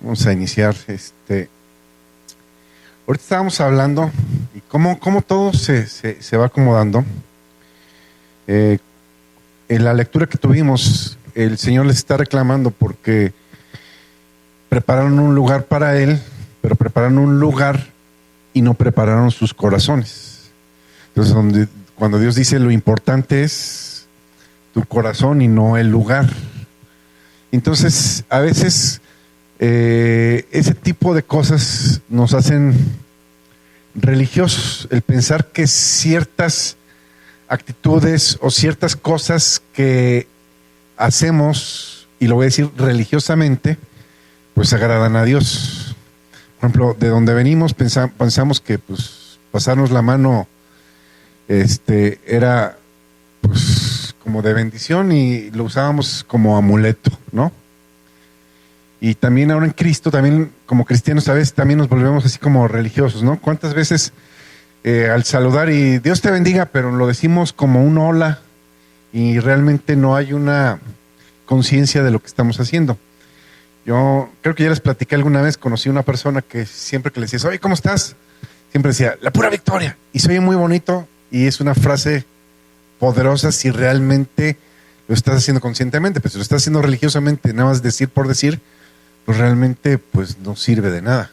Vamos a iniciar. Ahorita estábamos hablando y cómo todo se va acomodando. En la lectura que tuvimos, el Señor les está reclamando porque prepararon un lugar para Él, pero prepararon un lugar y no prepararon sus corazones. Entonces, cuando Dios dice lo importante es tu corazón y no el lugar. Entonces, a veces ese tipo de cosas nos hacen religiosos, el pensar que ciertas actitudes o ciertas cosas que hacemos, y lo voy a decir religiosamente, pues agradan a Dios. Por ejemplo, de donde venimos pensamos que pues pasarnos la mano era pues como de bendición y lo usábamos como amuleto, ¿no? Y también ahora en Cristo, también como cristianos a veces también nos volvemos así como religiosos, ¿no? ¿Cuántas veces al saludar y Dios te bendiga, pero lo decimos como un hola y realmente no hay una conciencia de lo que estamos haciendo? Yo creo que ya les platiqué alguna vez, conocí una persona que siempre que le decías, oye, ¿cómo estás? Siempre decía, la pura victoria. Y se oye muy bonito y es una frase poderosa si realmente lo estás haciendo conscientemente, pero si lo estás haciendo religiosamente, nada más decir por decir, pues realmente pues no sirve de nada.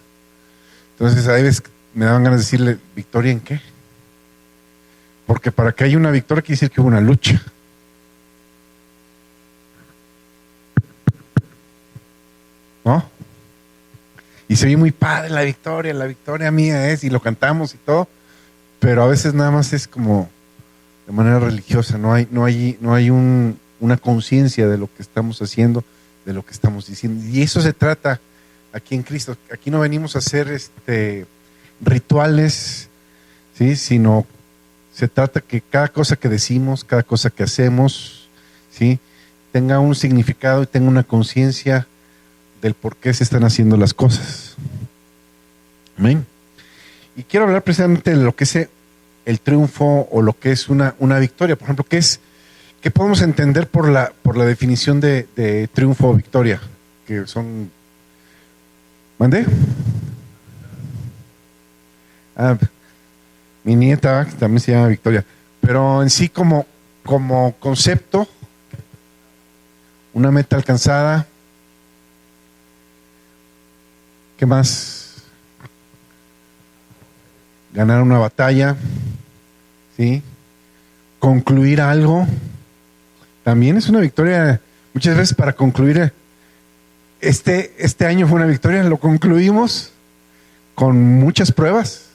Entonces a veces me daban ganas de decirle, ¿victoria en qué? Porque para que haya una victoria quiere decir que hubo una lucha. ¿No? Y se oye muy padre la victoria mía es, y lo cantamos y todo, pero a veces nada más es como de manera religiosa, no hay una conciencia de lo que estamos haciendo, de lo que estamos diciendo. Y eso se trata aquí en Cristo. Aquí no venimos a hacer rituales, ¿sí? Sino se trata que cada cosa que decimos, cada cosa que hacemos, ¿sí? Tenga un significado y tenga una conciencia del por qué se están haciendo las cosas. Amén. Y quiero hablar precisamente de lo que es el triunfo o lo que es una victoria. Por ejemplo, ¿qué podemos entender por la definición de triunfo o victoria? Que son... ¿Mandé? Mi nieta también se llama Victoria. Pero en sí como concepto, una meta alcanzada. ¿Qué más? Ganar una batalla, ¿sí? Concluir algo. También es una victoria. Muchas veces para concluir, este año fue una victoria, lo concluimos con muchas pruebas.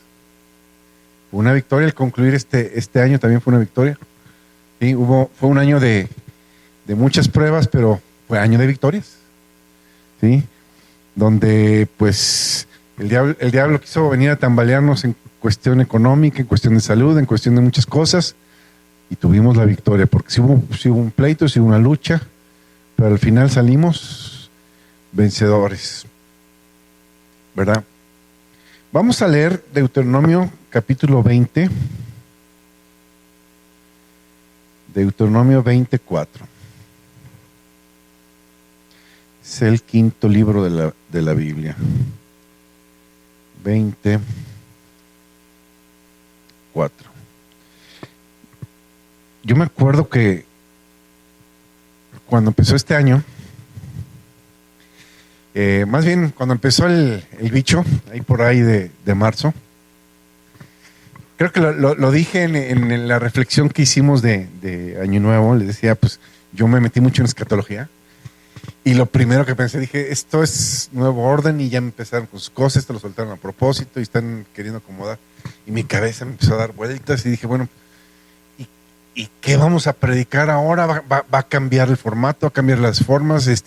Fue una victoria el concluir este año, también fue una victoria. ¿Sí? Fue un año de muchas pruebas, pero fue año de victorias. ¿Sí? Donde pues el diablo quiso venir a tambalearnos en cuestión económica, en cuestión de salud, en cuestión de muchas cosas, y tuvimos la victoria, porque sí hubo un pleito, sí hubo una lucha, pero al final salimos vencedores, ¿verdad? Vamos a leer Deuteronomio capítulo 20, Deuteronomio 24. Es el quinto libro de la Biblia. 24. Yo me acuerdo que cuando empezó este año, más bien cuando empezó el bicho, ahí por ahí de marzo, creo que lo dije en la reflexión que hicimos de Año Nuevo. Les decía, pues yo me metí mucho en escatología. Y lo primero que pensé, dije, esto es nuevo orden, y ya me empezaron con sus cosas, esto lo soltaron a propósito y están queriendo acomodar. Y mi cabeza me empezó a dar vueltas y dije, bueno, ¿y qué vamos a predicar ahora? ¿Va a cambiar el formato? ¿Va a cambiar las formas? Pues,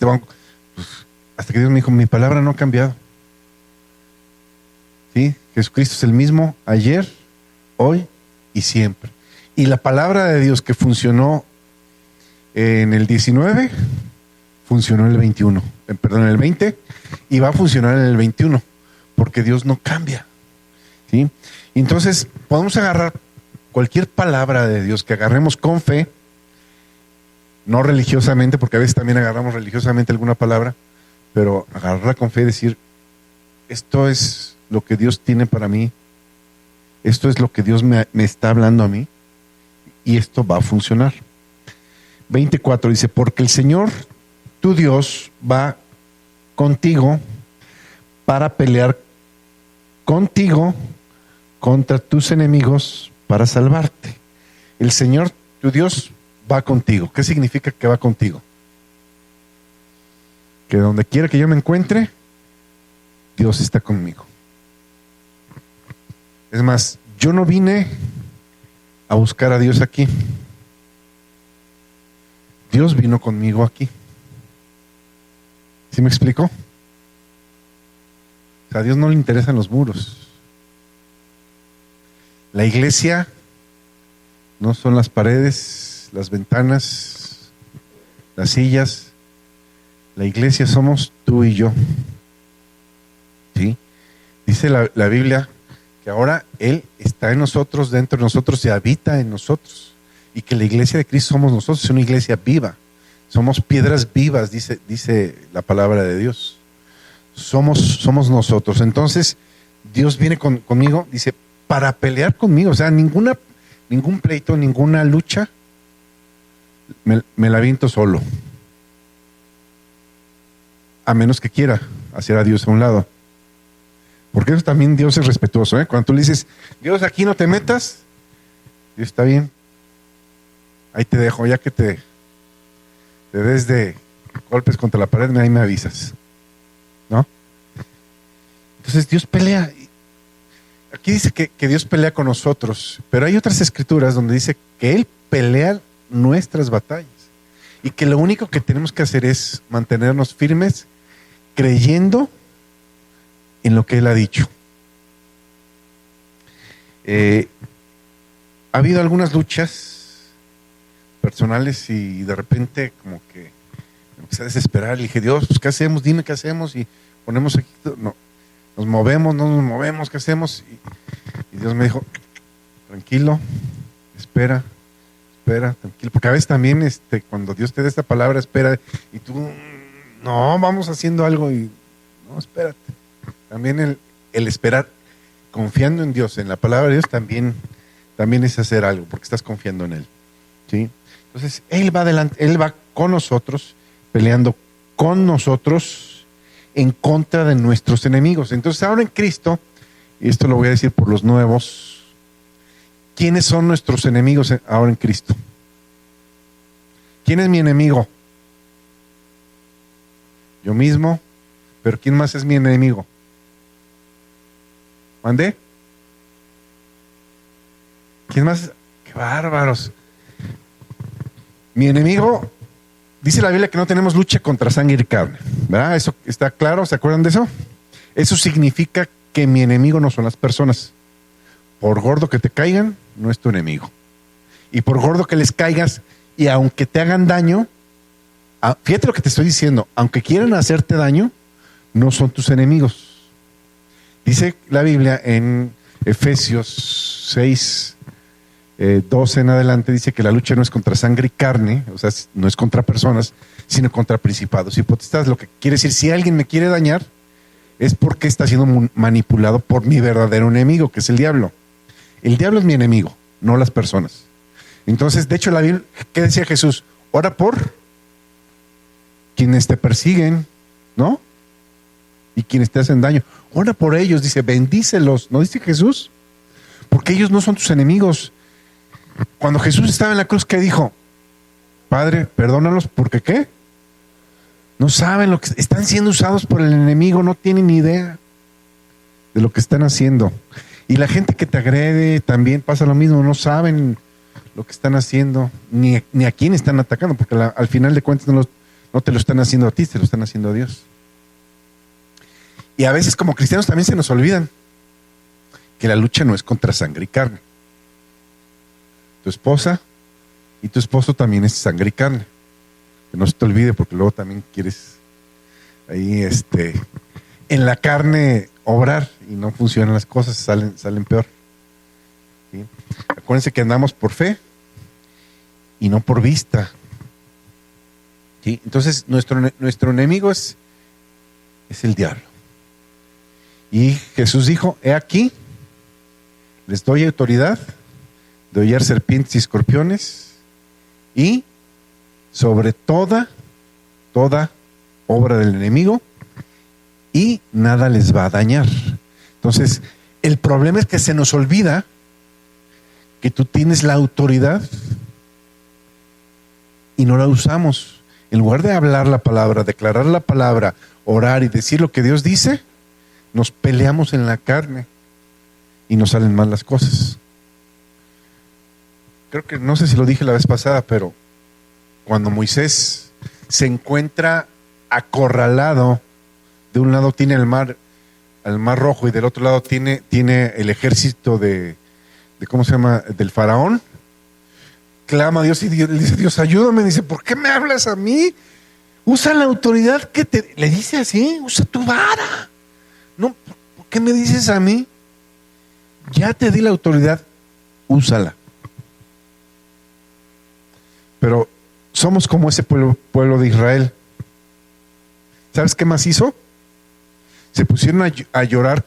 hasta que Dios me dijo, mi palabra no ha cambiado. ¿Sí? Jesucristo es el mismo ayer, hoy y siempre. Y la palabra de Dios que funcionó en el 19... funcionó en el 21, en el 20, y va a funcionar en el 21, porque Dios no cambia, ¿sí? Entonces, podemos agarrar cualquier palabra de Dios que agarremos con fe, no religiosamente, porque a veces también agarramos religiosamente alguna palabra, pero agarrarla con fe y decir, esto es lo que Dios tiene para mí, esto es lo que Dios me está hablando a mí, y esto va a funcionar. 24 dice, porque el Señor, tu Dios, va contigo para pelear contigo contra tus enemigos para salvarte. El Señor, tu Dios, va contigo. ¿Qué significa que va contigo? Que donde quiera que yo me encuentre, Dios está conmigo. Es más, yo no vine a buscar a Dios aquí. Dios vino conmigo aquí. ¿Sí me explico? O sea, a Dios no le interesan los muros. La iglesia no son las paredes, las ventanas, las sillas. La iglesia somos tú y yo. ¿Sí? Dice la Biblia que ahora Él está en nosotros, dentro de nosotros y habita en nosotros. Y que la iglesia de Cristo somos nosotros, es una iglesia viva. Somos piedras vivas, dice la palabra de Dios. Somos nosotros. Entonces, Dios viene conmigo, dice, para pelear conmigo. O sea, ningún pleito, ninguna lucha, me la aviento solo. A menos que quiera hacer a Dios a un lado. Porque eso también Dios es respetuoso, ¿eh? Cuando tú le dices, Dios, aquí no te metas, Dios, está bien. Ahí te dejo, ya que te des de golpes contra la pared, ahí me avisas, ¿no? Entonces Dios pelea. Aquí dice que Dios pelea con nosotros, pero hay otras escrituras donde dice que Él pelea nuestras batallas y que lo único que tenemos que hacer es mantenernos firmes, creyendo en lo que Él ha dicho. Ha habido algunas luchas personales y de repente como que me empecé a desesperar. Le dije, Dios, pues ¿qué hacemos? Dime qué hacemos. Y ponemos aquí, no, nos movemos, no nos movemos, ¿qué hacemos? Y Dios me dijo, tranquilo, espera, tranquilo. Porque a veces también cuando Dios te da esta palabra, espera, y tú, no, vamos haciendo algo y no, espérate. También el esperar, confiando en Dios, en la palabra de Dios, también es hacer algo, porque estás confiando en Él. ¿Sí? Entonces, Él va adelante, Él va con nosotros, peleando con nosotros en contra de nuestros enemigos. Entonces, ahora en Cristo, y esto lo voy a decir por los nuevos, ¿quiénes son nuestros enemigos ahora en Cristo? ¿Quién es mi enemigo? Yo mismo, pero ¿quién más es mi enemigo? ¿Mandé? ¿Quién más? ¡Qué bárbaros! Mi enemigo, dice la Biblia que no tenemos lucha contra sangre y carne, ¿verdad? ¿Eso está claro? ¿Se acuerdan de eso? Eso significa que mi enemigo no son las personas. Por gordo que te caigan, no es tu enemigo. Y por gordo que les caigas, y aunque te hagan daño, fíjate lo que te estoy diciendo, aunque quieran hacerte daño, no son tus enemigos. Dice la Biblia en Efesios 6, 12 en adelante, dice que la lucha no es contra sangre y carne, o sea, no es contra personas, sino contra principados y potestades. Lo que quiere decir, si alguien me quiere dañar, es porque está siendo manipulado por mi verdadero enemigo, que es el diablo. El diablo es mi enemigo, no las personas. Entonces, de hecho, la Biblia, ¿qué decía Jesús? Ora por quienes te persiguen, ¿no? Y quienes te hacen daño. Ora por ellos, dice, bendícelos, ¿no dice Jesús? Porque ellos no son tus enemigos. Cuando Jesús estaba en la cruz, ¿qué dijo? Padre, perdónalos, ¿porque qué? No saben lo que están siendo usados por el enemigo, no tienen ni idea de lo que están haciendo. Y la gente que te agrede también pasa lo mismo, no saben lo que están haciendo, ni a quién están atacando, porque al final de cuentas no te lo están haciendo a ti, te lo están haciendo a Dios. Y a veces como cristianos también se nos olvidan que la lucha no es contra sangre y carne. Tu esposa y tu esposo también es sangre y carne. Que no se te olvide, porque luego también quieres ahí en la carne obrar y no funcionan las cosas, salen peor. ¿Sí? Acuérdense que andamos por fe y no por vista. ¿Sí? Entonces nuestro enemigo es es el diablo. Y Jesús dijo, he aquí, les doy autoridad de hollar serpientes y escorpiones y sobre toda obra del enemigo, y nada les va a dañar. Entonces, el problema es que se nos olvida que tú tienes la autoridad y no la usamos. En lugar de hablar la palabra, declarar la palabra, orar y decir lo que Dios dice, nos peleamos en la carne y nos salen mal las cosas. Creo que, no sé si lo dije la vez pasada, pero cuando Moisés se encuentra acorralado, de un lado tiene el mar Rojo y del otro lado tiene el ejército de ¿cómo se llama? Del faraón. Clama a Dios y Dios, le dice, Dios, ayúdame. Dice, ¿por qué me hablas a mí? Usa la autoridad que te... Le dice así, usa tu vara. No, ¿por qué me dices a mí? Ya te di la autoridad, úsala. Pero somos como ese pueblo de Israel. ¿Sabes qué más hizo? Se pusieron a llorar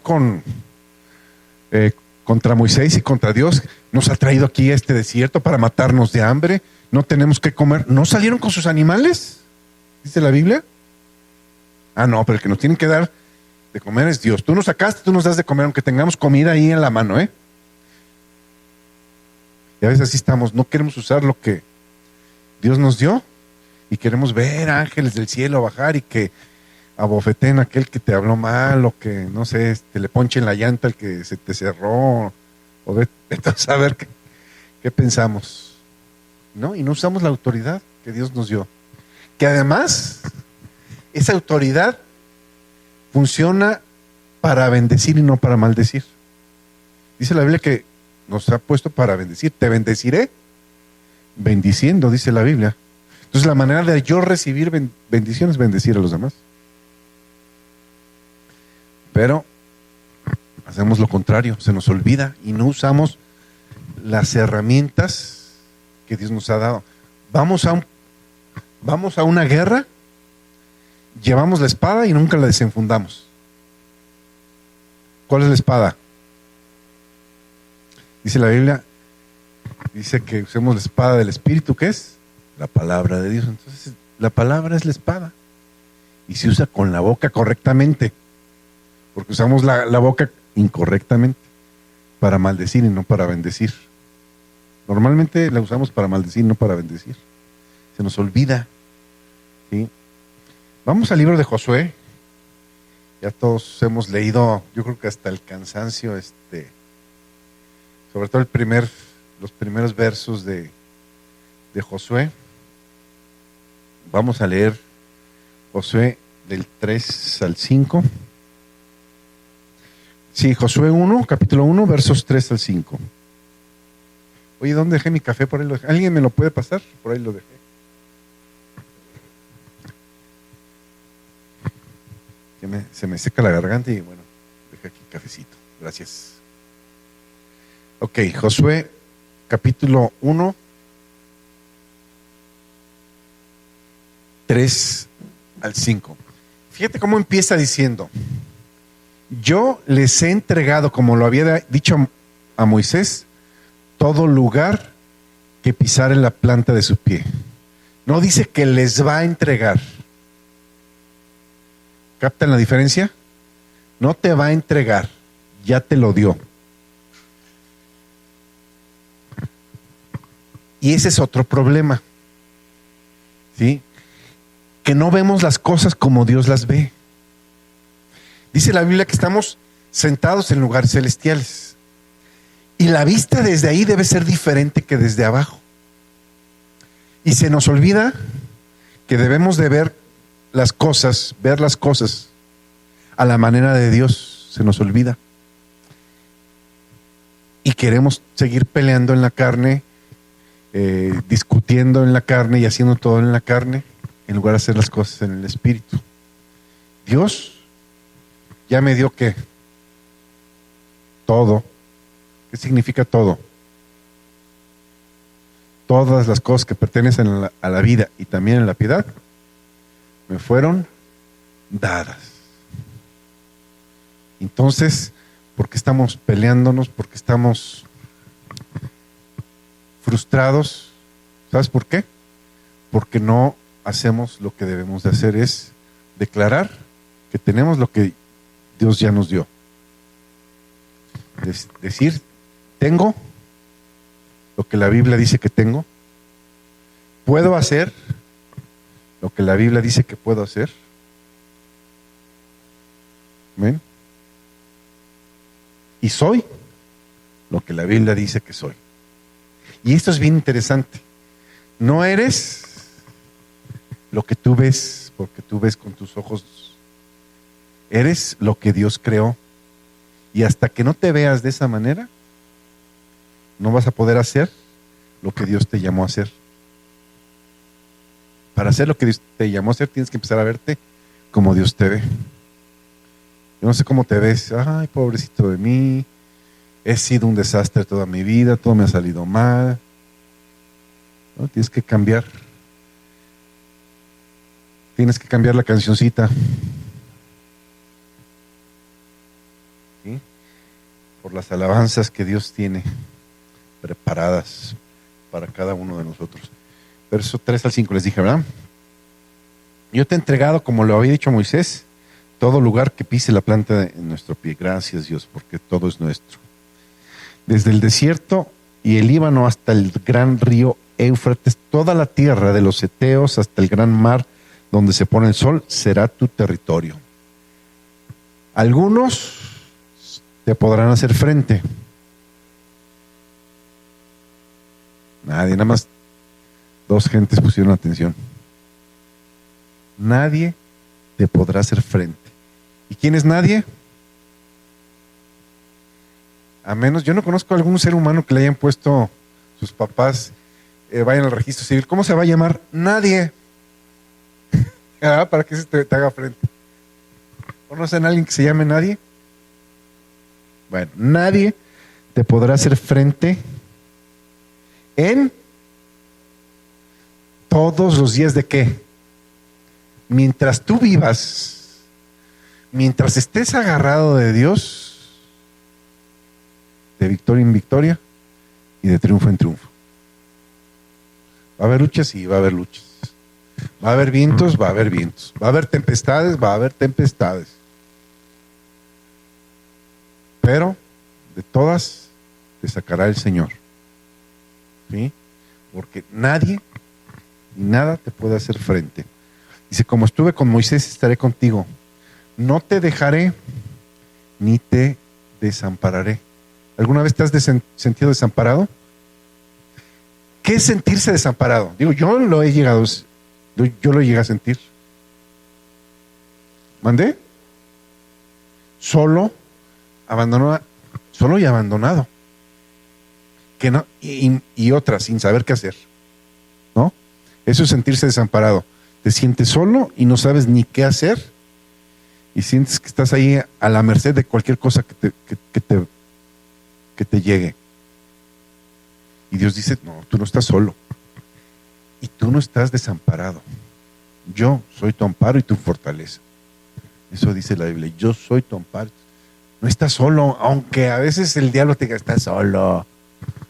contra Moisés y contra Dios. Nos ha traído aquí a este desierto para matarnos de hambre. No tenemos que comer. ¿No salieron con sus animales? ¿Dice la Biblia? Ah, no, pero el que nos tienen que dar de comer es Dios. Tú nos sacaste, tú nos das de comer, aunque tengamos comida ahí en la mano, ¿eh? Y a veces así estamos. No queremos usar lo que Dios nos dio y queremos ver ángeles del cielo bajar y que abofeten a aquel que te habló mal, o que, no sé, le ponchen la llanta al que se te cerró, o vete a saber qué pensamos, ¿no? Y no usamos la autoridad que Dios nos dio. Que además, esa autoridad funciona para bendecir y no para maldecir. Dice la Biblia que nos ha puesto para bendecir. Te bendeciré bendiciendo, dice la Biblia. Entonces la manera de yo recibir bendiciones es bendecir a los demás. Pero hacemos lo contrario, se nos olvida y no usamos las herramientas que Dios nos ha dado. Vamos a una guerra, llevamos la espada y nunca la desenfundamos. ¿Cuál es la espada? Dice la Biblia, dice que usemos la espada del Espíritu, ¿qué es? La palabra de Dios. Entonces, la palabra es la espada y se usa con la boca correctamente. Porque usamos la boca incorrectamente para maldecir y no para bendecir. Normalmente la usamos para maldecir, no para bendecir. Se nos olvida, ¿sí? Vamos al libro de Josué. Ya todos hemos leído, yo creo que hasta el cansancio, sobre todo los primeros versos de Josué. Vamos a leer Josué del 3 al 5. Sí, Josué 1, capítulo 1, versos 3 al 5. Oye, ¿dónde dejé mi café? Por ahí lo dejé. ¿Alguien me lo puede pasar? Por ahí lo dejé. Se me seca la garganta y bueno, dejé aquí cafecito. Gracias. Ok, Josué, capítulo 1, 3 al 5. Fíjate cómo empieza diciendo: yo les he entregado, como lo había dicho a Moisés, todo lugar que pisar en la planta de su pie. No dice que les va a entregar. ¿Captan la diferencia? No te va a entregar, ya te lo dio. Y ese es otro problema, ¿sí? Que no vemos las cosas como Dios las ve. Dice la Biblia que estamos sentados en lugares celestiales. Y la vista desde ahí debe ser diferente que desde abajo. Y se nos olvida que debemos de ver las cosas a la manera de Dios. Se nos olvida. Y queremos seguir peleando en la carne, discutiendo en la carne y haciendo todo en la carne, en lugar de hacer las cosas en el Espíritu. Dios ya me dio ¿qué? Todo. ¿Qué significa todo? Todas las cosas que pertenecen a la vida y también a la piedad me fueron dadas. Entonces, ¿por qué estamos peleándonos? ¿Por qué estamos frustrados? ¿Sabes por qué? Porque no hacemos lo que debemos de hacer, es declarar que tenemos lo que Dios ya nos dio. Decir, tengo lo que la Biblia dice que tengo. Puedo hacer lo que la Biblia dice que puedo hacer. ¿Ven? Y soy lo que la Biblia dice que soy. Y esto es bien interesante. No eres lo que tú ves, porque tú ves con tus ojos. Eres lo que Dios creó. Y hasta que no te veas de esa manera, no vas a poder hacer lo que Dios te llamó a hacer. Para hacer lo que Dios te llamó a hacer, tienes que empezar a verte como Dios te ve. Yo no sé cómo te ves. Ay, pobrecito de mí. He sido un desastre toda mi vida. Todo me ha salido mal. ¿No? Tienes que cambiar. Tienes que cambiar la cancioncita. ¿Sí? Por las alabanzas que Dios tiene preparadas para cada uno de nosotros. Verso 3 al 5 les dije, ¿verdad? Yo te he entregado, como lo había dicho Moisés, todo lugar que pise la planta de nuestro pie. Gracias, Dios, porque todo es nuestro. Desde el desierto y el Líbano hasta el gran río Éufrates, toda la tierra de los heteos hasta el gran mar donde se pone el sol, será tu territorio. Algunos te podrán hacer frente. Nadie, nada más 2 gentes pusieron atención. Nadie te podrá hacer frente. ¿Y quién es nadie? A menos, yo no conozco a algún ser humano que le hayan puesto sus papás, vayan al registro civil. ¿Cómo se va a llamar? Nadie. ¿Para que se te haga frente? ¿Conocen a alguien que se llame nadie? Bueno, nadie te podrá hacer frente en todos los días de qué. Mientras tú vivas, mientras estés agarrado de Dios, de victoria en victoria y de triunfo en triunfo. Va a haber luchas y va a haber luchas. Va a haber vientos, va a haber vientos. Va a haber tempestades, va a haber tempestades. Pero de todas te sacará el Señor. ¿Sí? Porque nadie ni nada te puede hacer frente. Dice, como estuve con Moisés, estaré contigo. No te dejaré ni te desampararé. ¿Alguna vez te has sentido desamparado? ¿Qué es sentirse desamparado? Digo, yo lo llegué a sentir. ¿Mandé? Solo y abandonado. Que no, y otras, sin saber qué hacer. ¿No? Eso es sentirse desamparado. Te sientes solo y no sabes ni qué hacer. Y sientes que estás ahí a la merced de cualquier cosa que te llegue. Y Dios dice, no, tú no estás solo. Y tú no estás desamparado. Yo soy tu amparo y tu fortaleza. Eso dice la Biblia. Yo soy tu amparo. No estás solo, aunque a veces el diablo te diga, estás solo.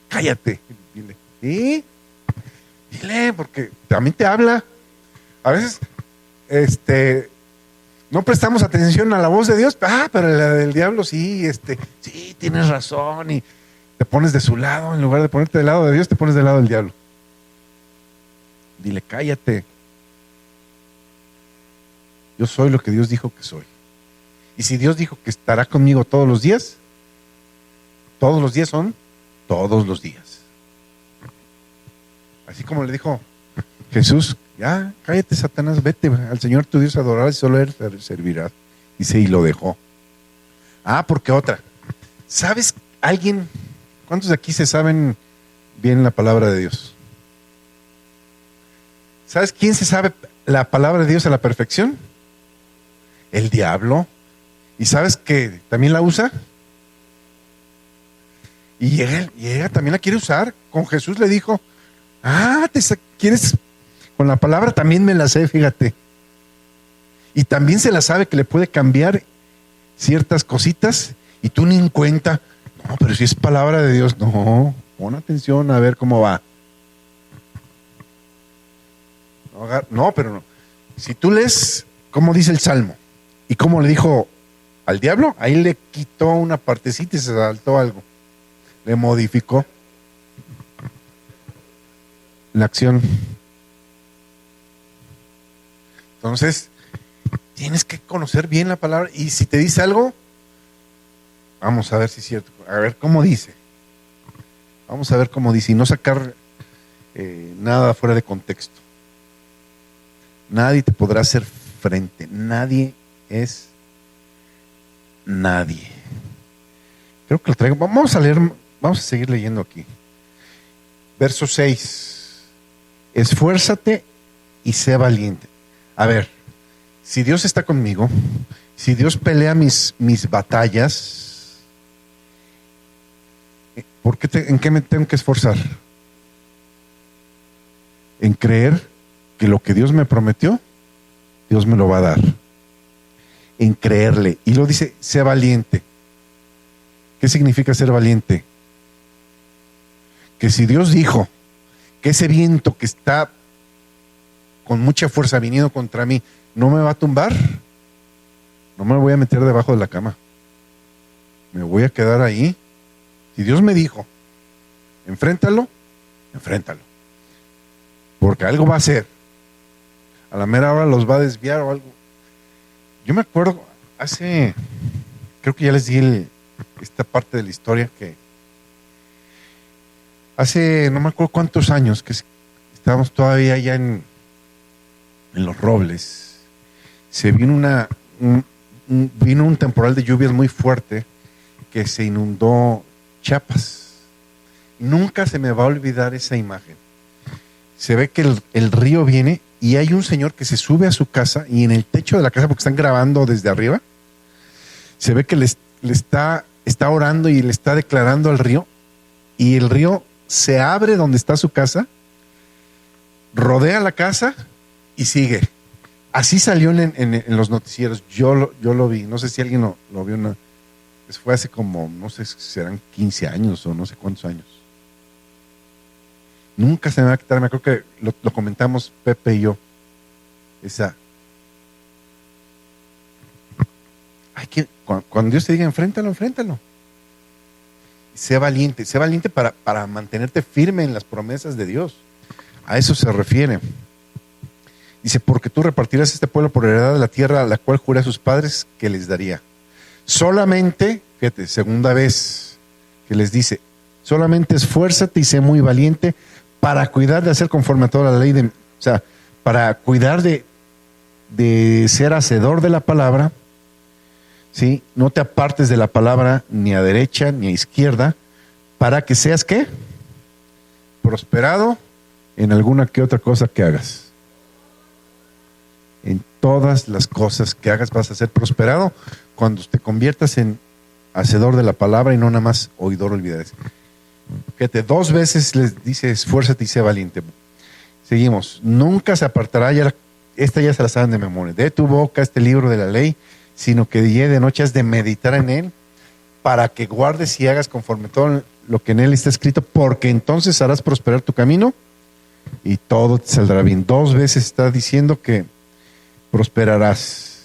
Cállate. Dile, ¿sí? Dile, porque también te habla. A veces, no prestamos atención a la voz de Dios. Pero la del diablo sí, sí, tienes razón. Y te pones de su lado, en lugar de ponerte del lado de Dios, te pones del lado del diablo. Dile, cállate. Yo soy lo que Dios dijo que soy. Y si Dios dijo que estará conmigo todos los días son todos los días. Así como le dijo Jesús, ya, cállate, Satanás, vete al Señor tu Dios a adorar y solo Él servirá. Dice, y lo dejó. Porque otra. ¿Sabes alguien? ¿Cuántos de aquí se saben bien la palabra de Dios? ¿Sabes quién se sabe la palabra de Dios a la perfección? El diablo. ¿Y sabes que también la usa? Y ella también la quiere usar. Con Jesús le dijo, ¿quieres? Con la palabra también me la sé, fíjate. Y también se la sabe que le puede cambiar ciertas cositas y tú ni en cuenta. No, pero si es palabra de Dios, no, pon atención a ver cómo va. No, pero no. Si tú lees cómo dice el Salmo y cómo le dijo al diablo, ahí le quitó una partecita y se saltó algo. Le modificó la acción. Entonces, tienes que conocer bien la palabra y si te dice algo, vamos a ver si es cierto. A ver cómo dice. Vamos a ver cómo dice y no sacar nada fuera de contexto. Nadie te podrá hacer frente. Nadie es nadie. Creo que lo traigo. Vamos a leer, vamos a seguir leyendo aquí. Verso 6. Esfuérzate y sé valiente. A ver, si Dios está conmigo, si Dios pelea mis batallas, ¿en qué me tengo que esforzar? En creer que lo que Dios me prometió, Dios me lo va a dar. En creerle. Y lo dice, sé valiente. ¿Qué significa ser valiente? Que si Dios dijo que ese viento que está con mucha fuerza viniendo contra mí no me va a tumbar, no me voy a meter debajo de la cama. Me voy a quedar ahí. Si Dios me dijo, enfréntalo, enfréntalo. Porque algo va a hacer. A la mera hora los va a desviar o algo. Yo me acuerdo, creo que ya les di esta parte de la historia que hace no me acuerdo cuántos años que estábamos todavía allá en Los Robles. Se vino vino un temporal de lluvias muy fuerte que se inundó Chiapas. Nunca se me va a olvidar esa imagen. Se ve que el río viene y hay un señor que se sube a su casa y en el techo de la casa, porque están grabando desde arriba, se ve que le está orando y le está declarando al río y el río se abre donde está su casa, rodea la casa y sigue. Así salió en los noticieros. Yo lo vi. No sé si alguien lo vio. Fue hace como, no sé si serán 15 años o no sé cuántos años. Nunca se me va a quitar. Me acuerdo que lo comentamos Pepe y yo. Cuando Dios te diga enfréntalo, enfréntalo. Sé valiente para mantenerte firme en las promesas de Dios. A eso se refiere. Dice, porque tú repartirás este pueblo por heredad de la tierra a la cual juré a sus padres que les daría. Solamente, fíjate, segunda vez que les dice, solamente esfuérzate y sé muy valiente para cuidar de hacer conforme a toda la ley, o sea, para cuidar de ser hacedor de la palabra, ¿sí? No te apartes de la palabra ni a derecha ni a izquierda, para que seas, ¿qué? Prosperado en alguna que otra cosa que hagas. En todas las cosas que hagas vas a ser prosperado cuando te conviertas en hacedor de la palabra y no nada más oidor olvidado. Fíjate, 2 veces les dice esfuérzate y sé valiente. Seguimos. Nunca se apartará, esta ya se la saben de memoria, de tu boca este libro de la ley, sino que de día y de noche has de meditar en él para que guardes y hagas conforme todo lo que en él está escrito, porque entonces harás prosperar tu camino y todo te saldrá bien. 2 veces está diciendo que prosperarás.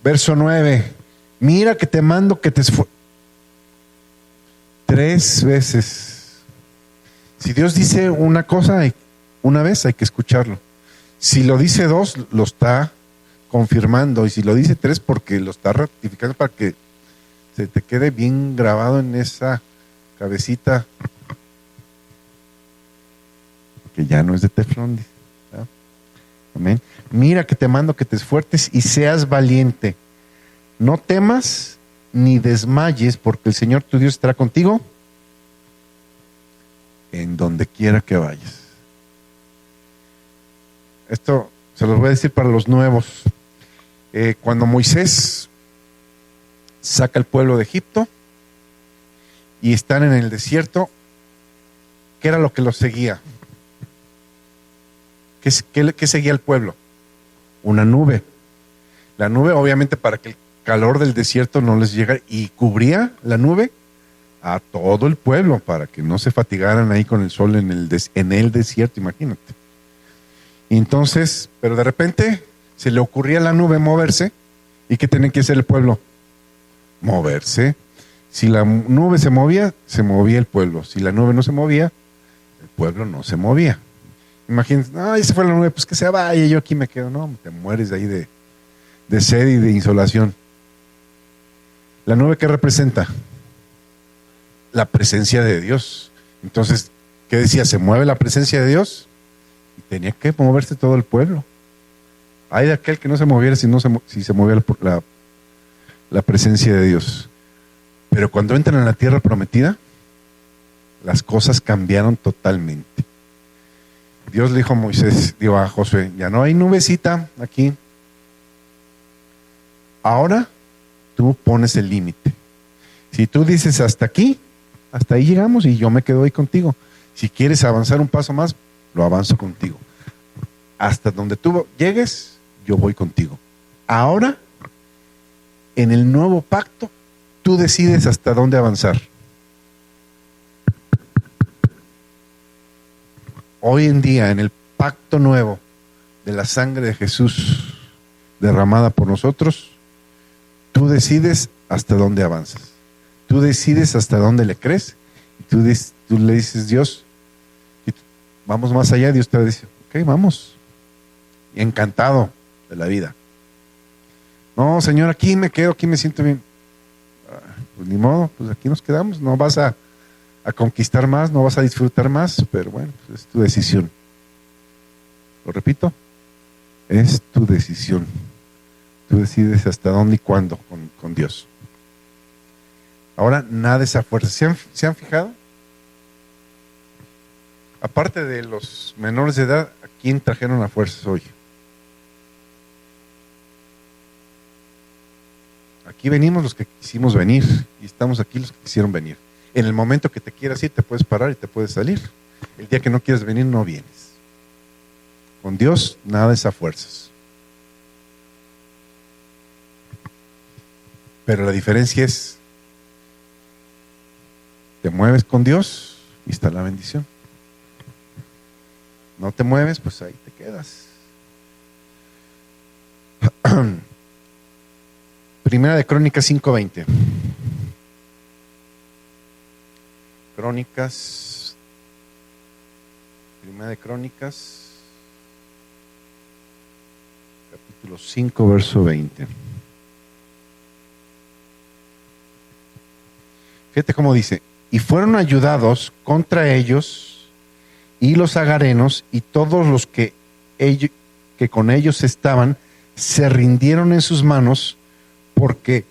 Verso 9. Mira que te mando que te esfuerces. 3 veces. Si Dios dice una cosa una vez, hay que escucharlo. Si lo dice 2, lo está confirmando. Y si lo dice 3, porque lo está ratificando para que se te quede bien grabado en esa cabecita que ya no es de teflón. Amén. Mira que te mando que te esfuerces y seas valiente. No temas ni desmayes, porque el Señor tu Dios estará contigo en donde quiera que vayas. Esto se los voy a decir para los nuevos. Cuando Moisés saca al pueblo de Egipto y están en el desierto, ¿qué era lo que los seguía? ¿Qué seguía el pueblo? Una nube. La nube, obviamente, para que el calor del desierto no les llegara, y cubría la nube a todo el pueblo para que no se fatigaran ahí con el sol en el desierto, imagínate. Y entonces, pero de repente se le ocurría a la nube moverse. ¿Y qué tenía que hacer el pueblo? Moverse. Si la nube se movía el pueblo. Si la nube no se movía, el pueblo no se movía. Imagínate, ahí se fue la nube, pues que se vaya, yo aquí me quedo. No, te mueres de ahí de sed y de insolación. ¿La nube qué representa? La presencia de Dios. Entonces, ¿qué decía? ¿Se mueve la presencia de Dios? Y tenía que moverse todo el pueblo. Hay de aquel que no se moviera si se movía la presencia de Dios. Pero cuando entran en la tierra prometida, las cosas cambiaron totalmente. Dios le dijo a Moisés, dijo a Josué, ya no hay nubecita aquí. Ahora tú pones el límite. Si tú dices hasta aquí, hasta ahí llegamos y yo me quedo ahí contigo. Si quieres avanzar un paso más, lo avanzo contigo. Hasta donde tú llegues, yo voy contigo. Ahora, en el nuevo pacto, tú decides hasta dónde avanzar. Hoy en día, en el pacto nuevo de la sangre de Jesús derramada por nosotros, tú decides hasta dónde avanzas. Tú decides hasta dónde le crees. Y tú le dices, Dios, vamos más allá. Dios te dice, ok, vamos. Y encantado de la vida. No, Señor, aquí me quedo, aquí me siento bien. Pues ni modo, pues aquí nos quedamos. No vas a conquistar más, no vas a disfrutar más, pero bueno, pues es tu decisión. Lo repito, es tu decisión. Tú decides hasta dónde y cuándo con Dios. Ahora, nada es a fuerza. ¿Se han fijado? Aparte de los menores de edad, ¿a quién trajeron a fuerzas hoy? Aquí venimos los que quisimos venir y estamos aquí los que quisieron venir. En el momento que te quieras ir, te puedes parar y te puedes salir. El día que no quieres venir, no vienes. Con Dios, nada es a fuerzas. Pero la diferencia es, te mueves con Dios y está la bendición. No te mueves, pues ahí te quedas. Primera de Crónicas 5:20. Primera de Crónicas, capítulo 5, verso 20. Fíjate cómo dice, y fueron ayudados contra ellos y los agarenos y todos los que con ellos estaban, se rindieron en sus manos porque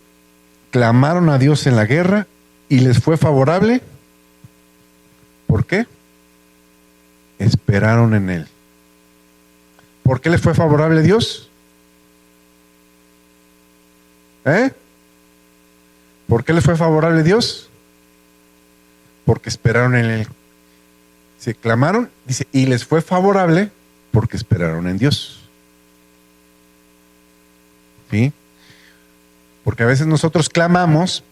clamaron a Dios en la guerra y les fue favorable. ¿Por qué? Esperaron en Él. ¿Por qué les fue favorable a Dios? ¿Por qué les fue favorable a Dios? Porque esperaron en Él. Se clamaron, dice, y les fue favorable porque esperaron en Dios. ¿Sí? Porque a veces nosotros clamamos,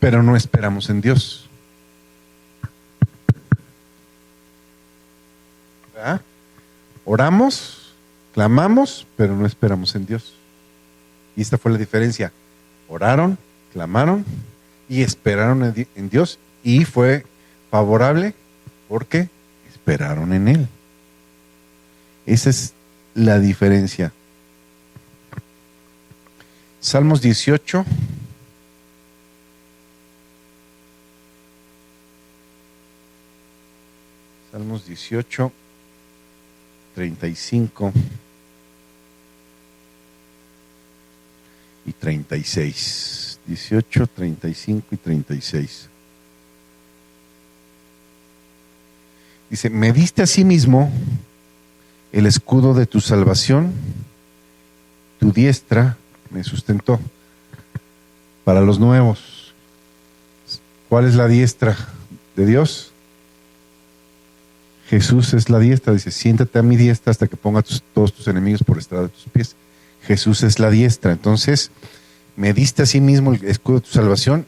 pero no esperamos en Dios. ¿Verdad? Oramos, clamamos, pero no esperamos en Dios. Y esta fue la diferencia. Oraron, clamaron y esperaron en Dios y fue favorable porque esperaron en Él. Esa es la diferencia. Salmos 18. Salmos 18, 35 y 36. 18, 35 y 36. Dice, me diste a sí mismo el escudo de tu salvación, tu diestra me sustentó. Para los nuevos, ¿cuál es la diestra de Dios? Jesús es la diestra. Dice, siéntate a mi diestra hasta que ponga todos tus enemigos por estrado de tus pies. Jesús es la diestra. Entonces, Me diste a sí mismo el escudo de tu salvación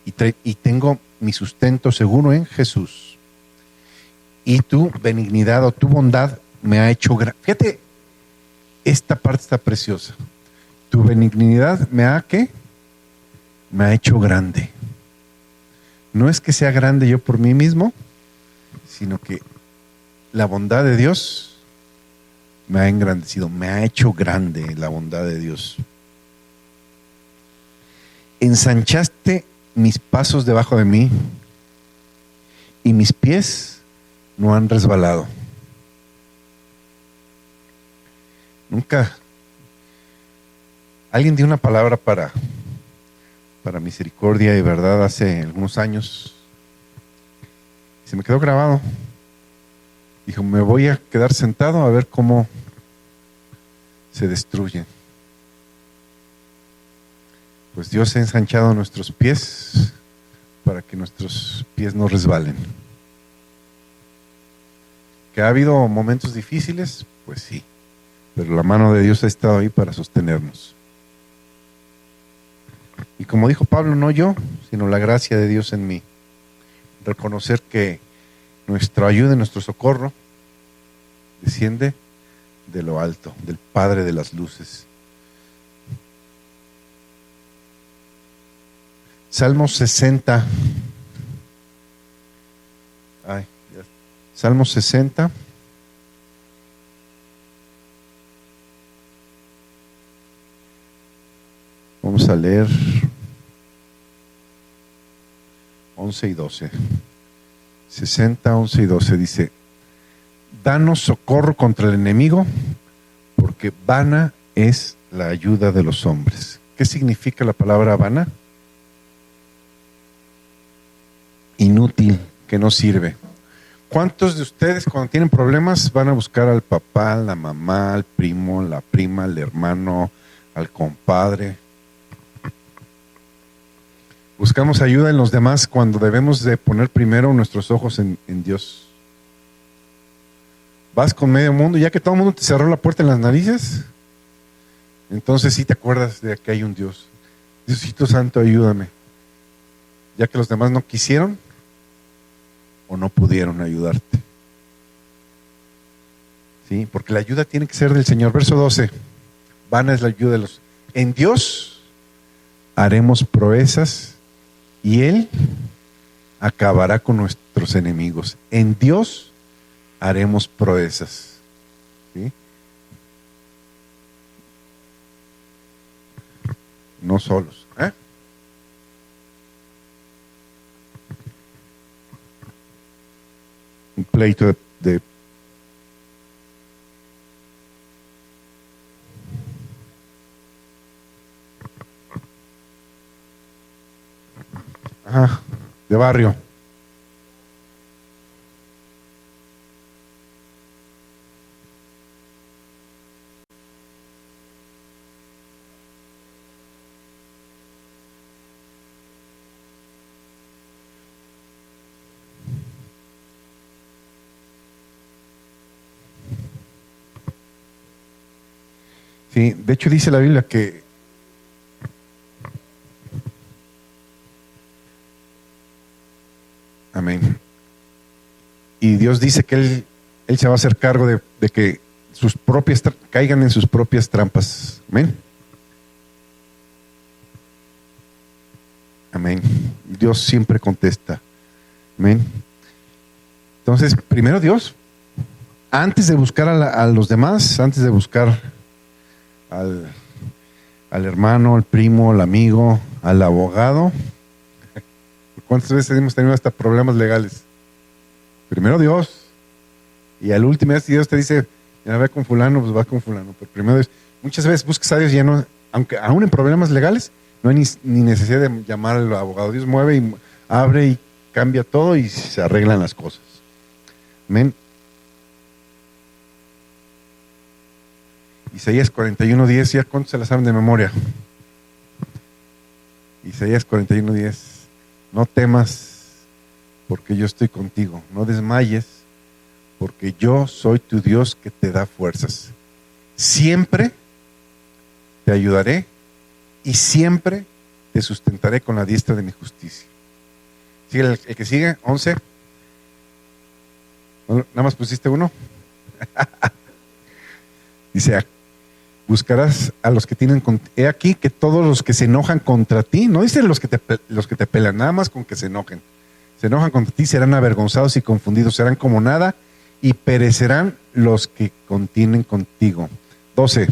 y tengo mi sustento seguro en Jesús. Y tu benignidad o tu bondad me ha hecho grande. Fíjate, esta parte está preciosa. Tu benignidad me ha, ¿qué? Me ha hecho grande. No es que sea grande yo por mí mismo, sino que la bondad de Dios me ha engrandecido, me ha hecho grande la bondad de Dios. Ensanchaste mis pasos debajo de mí y mis pies no han resbalado. Nunca alguien dio una palabra para misericordia y verdad hace algunos años. Se me quedó grabado. Dijo, me voy a quedar sentado a ver cómo se destruye. Pues Dios ha ensanchado nuestros pies para que nuestros pies no resbalen. ¿Que ha habido momentos difíciles? Pues sí, pero la mano de Dios ha estado ahí para sostenernos. Y como dijo Pablo, no yo, sino la gracia de Dios en mí. Reconocer que nuestra ayuda y nuestro socorro desciende de lo alto, del Padre de las luces. Salmo 60. Salmo 60. Vamos a leer 11 y 12. 60, 11 y 12 dice: danos socorro contra el enemigo, porque vana es la ayuda de los hombres. ¿Qué significa la palabra vana? Inútil, que no sirve. ¿Cuántos de ustedes cuando tienen problemas van a buscar al papá, la mamá, al primo, la prima, al hermano, al compadre? Buscamos ayuda en los demás cuando debemos de poner primero nuestros ojos en Dios. Vas con medio mundo, ya que todo el mundo te cerró la puerta en las narices, entonces sí te acuerdas de que hay un Dios. Diosito Santo, ayúdame. Ya que los demás no quisieron o no pudieron ayudarte. ¿Sí? Porque la ayuda tiene que ser del Señor. Verso 12. Vana es la ayuda de los... En Dios haremos proezas y Él acabará con nuestros enemigos. En Dios haremos proezas. ¿Sí? No solos. Un pleito de barrio. Sí, de hecho dice la Biblia que amén. Y Dios dice que Él se va a hacer cargo de que sus propias caigan en sus propias trampas. Amén. Amén. Dios siempre contesta. Amén. Entonces, primero Dios, antes de buscar a los demás, antes de buscar al hermano, al primo, al amigo, al abogado. ¿Cuántas veces hemos tenido hasta problemas legales? Primero Dios. Y al último, si Dios te dice, ya ve con fulano, pues va con fulano. Pero primero Dios. Muchas veces buscas a Dios y ya no, aunque aún en problemas legales, no hay ni necesidad de llamar al abogado. Dios mueve y abre y cambia todo y se arreglan las cosas. Amén. Isaías 41:10, ¿ya cuántos se la saben de memoria? Isaías 41:10. No temas, porque yo estoy contigo. No desmayes, porque yo soy tu Dios que te da fuerzas. Siempre te ayudaré y siempre te sustentaré con la diestra de mi justicia. Sigue el que sigue, 11. Nada más pusiste uno. Dice, buscarás a los que tienen, he aquí que todos los que se enojan contra ti, no dice los que te pelan, nada más con que se enojen. Se enojan contra ti, serán avergonzados y confundidos, serán como nada y perecerán los que contienen contigo. 12.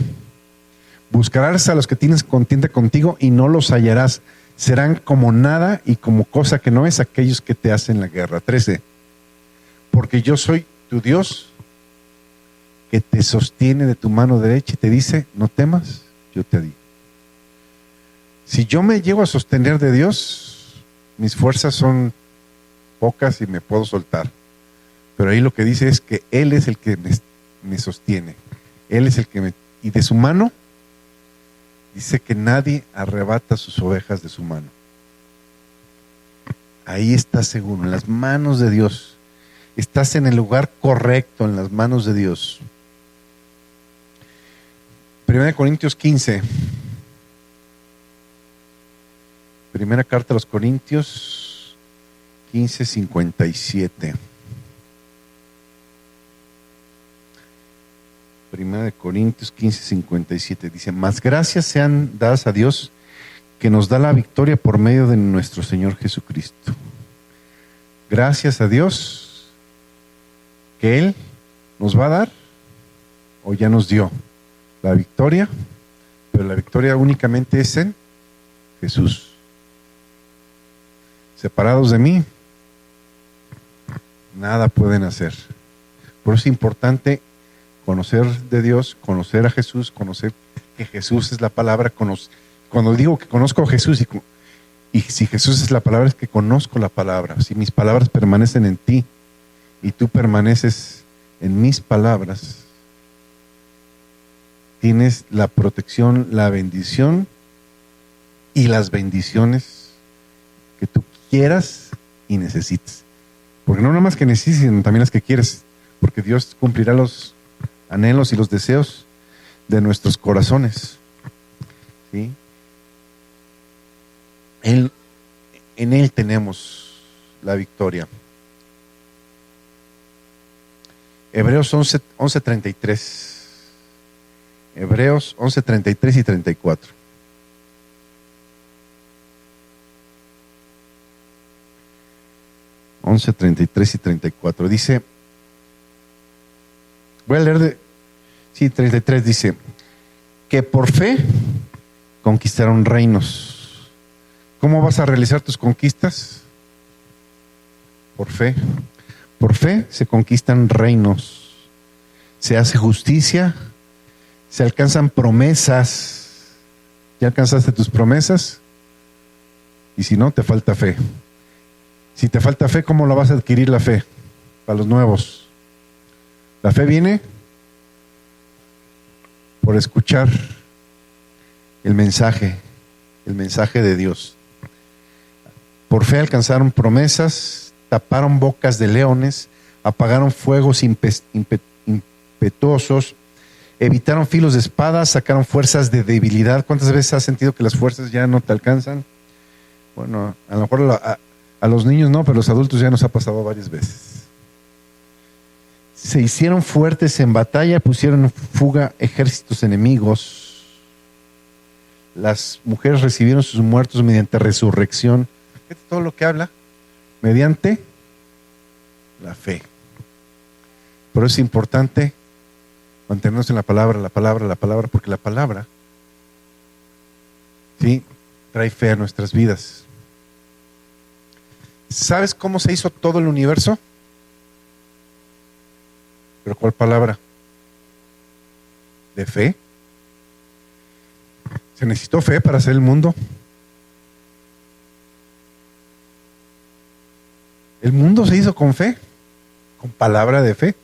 Buscarás a los que tienes contienda contigo y no los hallarás. Serán como nada y como cosa que no es aquellos que te hacen la guerra. 13. Porque yo soy tu Dios, que te sostiene de tu mano derecha y te dice, no temas, yo te digo. Si yo me llego a sostener de Dios, mis fuerzas son pocas y me puedo soltar. Pero ahí lo que dice es que Él es el que me sostiene. Él es el que y de su mano, dice que nadie arrebata sus ovejas de su mano. Ahí estás seguro, en las manos de Dios. Estás en el lugar correcto, en las manos de Dios. 1 Corintios 15. Primera carta a los Corintios 15, 57. Primera de Corintios 15, 57. Dice, mas gracias sean dadas a Dios que nos da la victoria por medio de nuestro Señor Jesucristo. Gracias a Dios que Él nos va a dar o ya nos dio la victoria, pero la victoria únicamente es en Jesús. Separados de mí, nada pueden hacer. Por eso es importante conocer de Dios, conocer a Jesús, conocer que Jesús es la palabra. Cuando digo que conozco a Jesús y si Jesús es la palabra, es que conozco la palabra. Si mis palabras permanecen en ti y tú permaneces en mis palabras, tienes la protección, la bendición y las bendiciones que tú quieras y necesites. Porque no nada más que necesites, sino también las que quieres, porque Dios cumplirá los anhelos y los deseos de nuestros corazones. ¿Sí? En Él tenemos la victoria. Hebreos 11:33. Hebreos 11:33 y 34. Once, 33 y 34. Dice, voy a leer 33 dice, que por fe conquistaron reinos. ¿Cómo vas a realizar tus conquistas? Por fe. Por fe se conquistan reinos, se hace justicia, se alcanzan promesas. ¿Ya alcanzaste tus promesas? Y si no, te falta fe. Si te falta fe, ¿cómo la vas a adquirir la fe? Para los nuevos. La fe viene por escuchar el mensaje de Dios. Por fe alcanzaron promesas, taparon bocas de leones, apagaron fuegos impetuosos, evitaron filos de espadas, sacaron fuerzas de debilidad. ¿Cuántas veces has sentido que las fuerzas ya no te alcanzan? Bueno, a lo mejor a los niños no, pero a los adultos ya nos ha pasado varias veces. Se hicieron fuertes en batalla, pusieron en fuga ejércitos enemigos. Las mujeres recibieron sus muertos mediante resurrección. Fíjate todo lo que habla, mediante la fe. Por eso es importante mantenernos en la palabra, porque la palabra, ¿sí?, trae fe a nuestras vidas. ¿Sabes cómo se hizo todo el universo? ¿Pero cuál palabra? ¿De fe? ¿Se necesitó fe para hacer el mundo? El mundo se hizo con fe, con palabra de fe.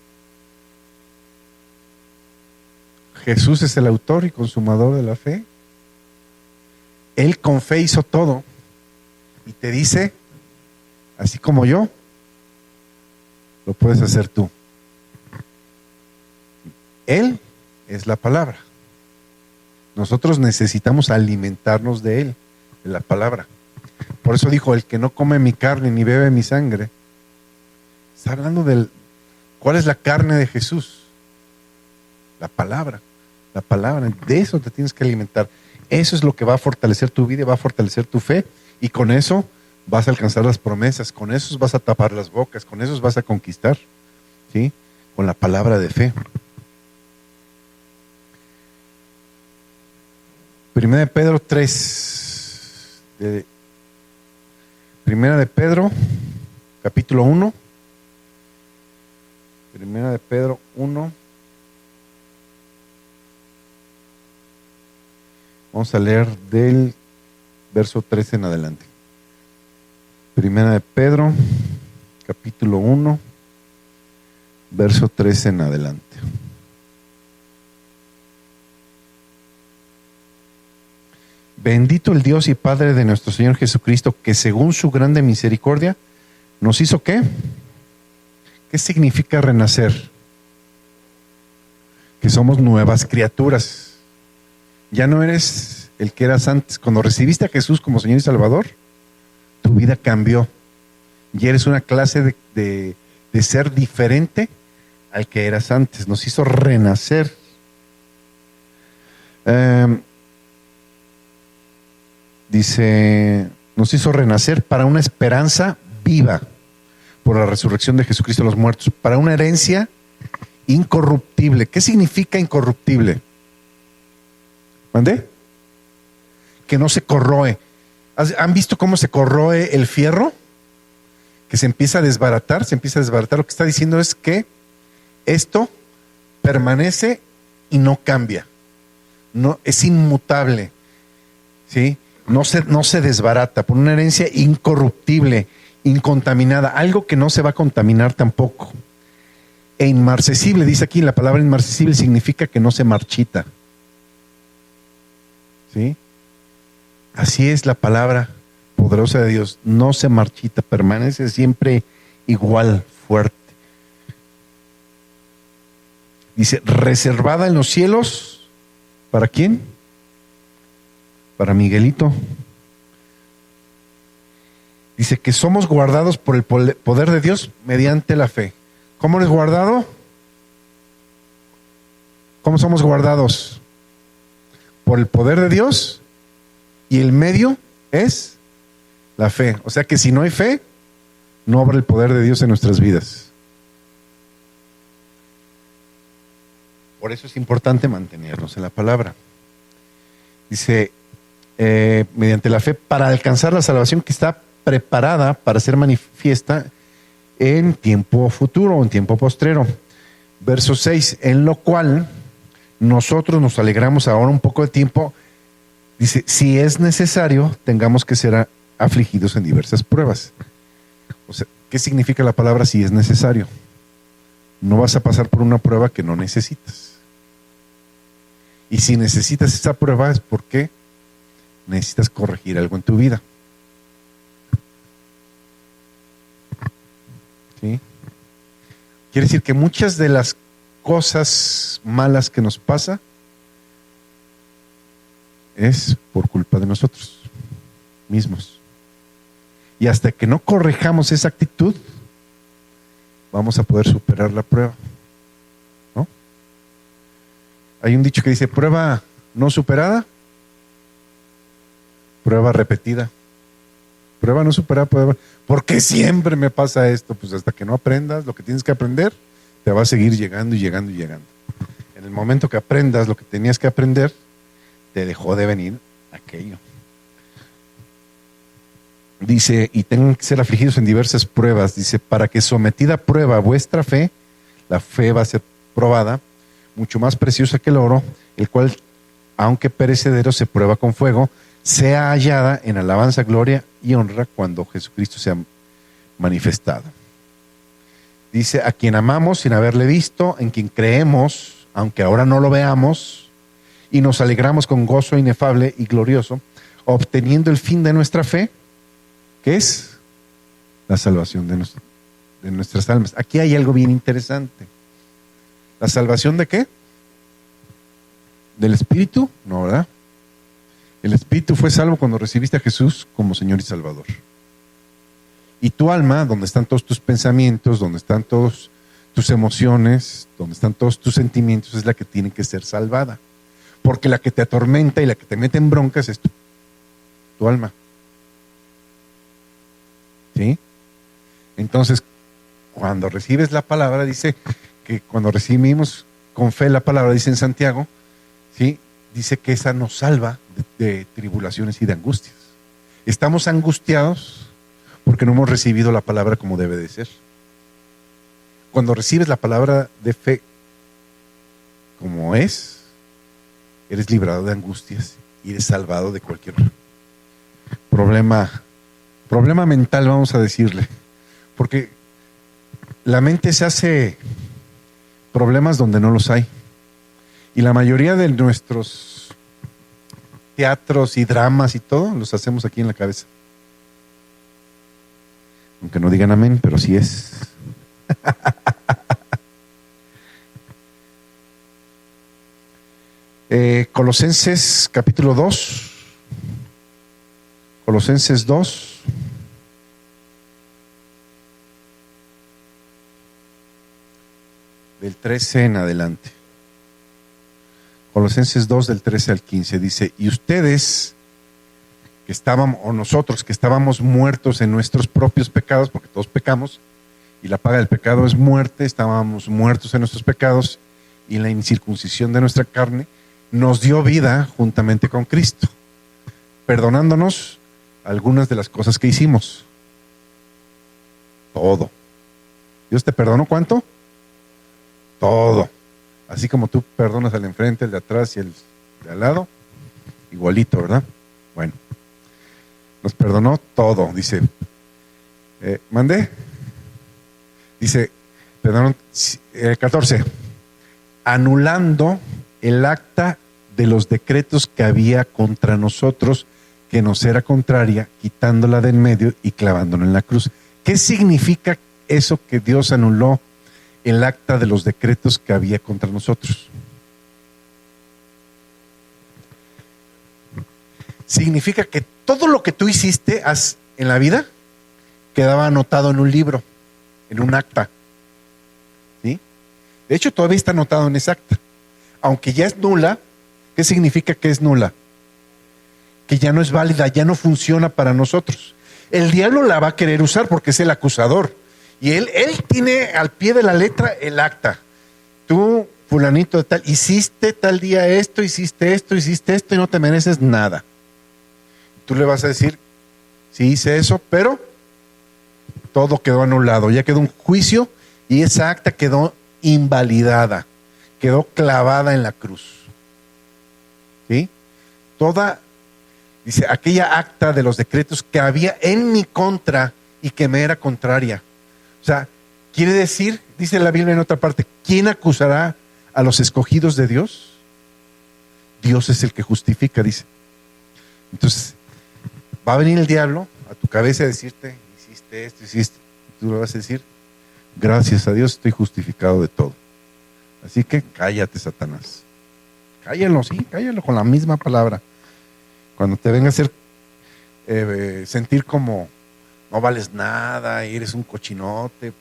Jesús es el autor y consumador de la fe. Él con fe hizo todo y te dice, así como yo, lo puedes hacer tú. Él es la palabra. Nosotros necesitamos alimentarnos de Él, de la palabra. Por eso dijo, el que no come mi carne ni bebe mi sangre. Está hablando del... ¿Cuál es la carne de Jesús? La palabra. La palabra. De eso te tienes que alimentar. Eso es lo que va a fortalecer tu vida, va a fortalecer tu fe. Y con eso vas a alcanzar las promesas. Con eso vas a tapar las bocas. Con eso vas a conquistar. ¿Sí? Con la palabra de fe. Primera de Pedro 3. Primera de Pedro, capítulo 1. Primera de Pedro 1. Vamos a leer del verso 13 en adelante. Primera de Pedro, capítulo 1, verso 13 en adelante. Bendito el Dios y Padre de nuestro Señor Jesucristo, que según su grande misericordia nos hizo ¿qué? ¿Qué significa renacer? Que somos nuevas criaturas. Ya no eres el que eras antes. Cuando recibiste a Jesús como Señor y Salvador, tu vida cambió. Y eres una clase de ser diferente al que eras antes. Nos hizo renacer. Dice, nos hizo renacer para una esperanza viva por la resurrección de Jesucristo de los muertos, para una herencia incorruptible. ¿Qué significa incorruptible? ¿Mandé? Que no se corroe. ¿Han visto cómo se corroe el fierro? Que se empieza a desbaratar, Lo que está diciendo es que esto permanece y no cambia. No, es inmutable. ¿Sí? No se desbarata, por una herencia incorruptible, incontaminada, algo que no se va a contaminar tampoco. E inmarcesible, dice aquí, la palabra inmarcesible significa que no se marchita. ¿Sí? Así es la palabra poderosa de Dios, no se marchita, permanece siempre igual, fuerte. Dice, reservada en los cielos, ¿para quién? Para Miguelito. Dice que somos guardados por el poder de Dios mediante la fe. ¿Cómo eres guardado? ¿Cómo somos guardados? Por el poder de Dios, y el medio es la fe. O sea que si no hay fe, no obra el poder de Dios en nuestras vidas. Por eso es importante mantenernos en la palabra. Dice, mediante la fe, para alcanzar la salvación que está preparada para ser manifiesta en tiempo futuro o en tiempo postrero. Verso 6, en lo cual nosotros nos alegramos ahora un poco de tiempo. Dice, si es necesario, tengamos que ser afligidos en diversas pruebas. O sea, ¿qué significa la palabra si es necesario? No vas a pasar por una prueba que no necesitas. Y si necesitas esa prueba es porque necesitas corregir algo en tu vida. ¿Sí? Quiere decir que muchas de las cosas malas que nos pasa es por culpa de nosotros mismos. Y hasta que no corrijamos esa actitud, vamos a poder superar la prueba. ¿No? Hay un dicho que dice, prueba no superada, prueba repetida. Prueba no superada, prueba. ¿Por qué siempre me pasa esto? Pues hasta que no aprendas lo que tienes que aprender, te va a seguir llegando y llegando y llegando. En el momento que aprendas lo que tenías que aprender, te dejó de venir aquello. Dice, y tengan que ser afligidos en diversas pruebas. Dice, para que sometida a prueba vuestra fe, la fe va a ser probada, mucho más preciosa que el oro, el cual, aunque perecedero, se prueba con fuego, sea hallada en alabanza, gloria y honra cuando Jesucristo sea manifestado. Dice, a quien amamos sin haberle visto, en quien creemos, aunque ahora no lo veamos, y nos alegramos con gozo inefable y glorioso, obteniendo el fin de nuestra fe, que es la salvación de nuestras almas. Aquí hay algo bien interesante. ¿La salvación de qué? del Espíritu? No, ¿verdad? El Espíritu fue salvo cuando recibiste a Jesús como Señor y Salvador. Y tu alma, donde están todos tus pensamientos, donde están todas tus emociones, donde están todos tus sentimientos, es la que tiene que ser salvada. Porque la que te atormenta y la que te mete en broncas es tu alma. ¿Sí? Entonces, cuando recibes la palabra, dice que cuando recibimos con fe la palabra, dice en Santiago, ¿sí? Dice que esa nos salva de tribulaciones y de angustias. Estamos angustiados porque no hemos recibido la palabra como debe de ser. Cuando recibes la palabra de fe como es, eres librado de angustias y eres salvado de cualquier problema mental, vamos a decirle. Porque la mente se hace problemas donde no los hay. Y la mayoría de nuestros teatros y dramas y todo, los hacemos aquí en la cabeza. Aunque no digan amén, pero sí es. Colosenses capítulo 2. Colosenses 2. Del 13 en adelante. Colosenses 2 del 13 al 15 dice, y ustedes que estábamos, o nosotros que estábamos muertos en nuestros propios pecados, porque todos pecamos, y la paga del pecado es muerte, estábamos muertos en nuestros pecados, y la incircuncisión de nuestra carne nos dio vida juntamente con Cristo, perdonándonos algunas de las cosas que hicimos. Todo. ¿Dios te perdonó cuánto? Todo. Así como tú perdonas al enfrente, el de atrás y el de al lado, igualito, ¿verdad? Bueno, nos perdonó todo, dice. ¿Mandé? Dice, perdón, 14. Anulando el acta de los decretos que había contra nosotros, que nos era contraria, quitándola de en medio y clavándola en la cruz. ¿Qué significa eso que Dios anuló el acta de los decretos que había contra nosotros? Significa que todo lo que tú hiciste en la vida quedaba anotado en un libro, en un acta. ¿Sí? De hecho, todavía está anotado en esa acta. Aunque ya es nula, ¿qué significa que es nula? Que ya no es válida, ya no funciona para nosotros. El diablo la va a querer usar porque es el acusador. Y él tiene al pie de la letra el acta. Tú, fulanito de tal, hiciste tal día esto, hiciste esto y no te mereces nada. Tú le vas a decir, sí hice eso, pero todo quedó anulado. Ya quedó un juicio y esa acta quedó invalidada. Quedó clavada en la cruz. ¿Sí? Dice, aquella acta de los decretos que había en mi contra y que me era contraria. O sea, quiere decir, dice la Biblia en otra parte, ¿quién acusará a los escogidos de Dios? Dios es el que justifica, dice. Entonces, va a venir el diablo a tu cabeza a decirte, hiciste esto, hiciste. Y tú le vas a decir, gracias a Dios estoy justificado de todo. Así que cállate, Satanás. Cállalo, sí, cállalo con la misma palabra. Cuando te venga a hacer sentir como no vales nada, eres un cochinote,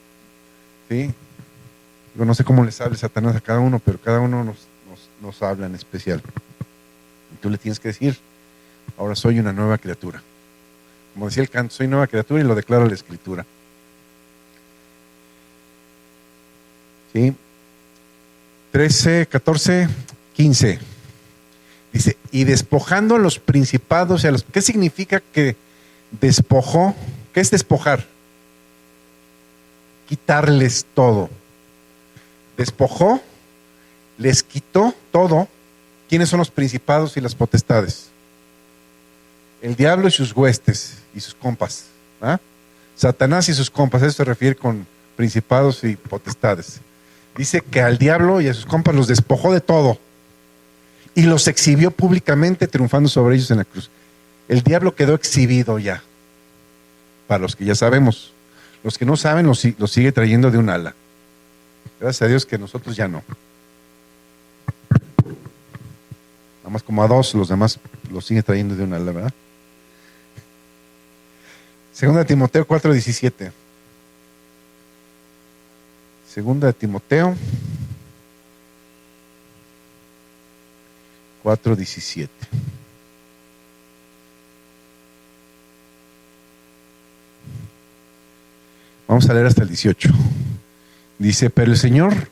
¿sí? Yo no sé cómo les hable Satanás a cada uno, pero cada uno nos habla en especial. Y tú le tienes que decir, ahora soy una nueva criatura. Como decía el canto, soy nueva criatura y lo declara la Escritura. ¿Sí? 13, 14, 15. Dice, y despojando a los principados y a los... ¿Qué significa que despojó? ¿Qué es despojar? Quitarles todo. Despojó, les quitó todo. ¿Quiénes son los principados y las potestades? El diablo y sus huestes y sus compas. ¿Ah? Satanás y sus compas, eso se refiere con principados y potestades. Dice que al diablo y a sus compas los despojó de todo y los exhibió públicamente, triunfando sobre ellos en la cruz. El diablo quedó exhibido ya, para los que ya sabemos. Los que no saben los sigue trayendo de un ala. Gracias a Dios que nosotros ya no. Nada más como a 2, los demás los sigue trayendo de una, la verdad. Segunda de Timoteo 4:17. Segunda de Timoteo 4:17. Vamos a leer hasta el 18. Dice, pero el Señor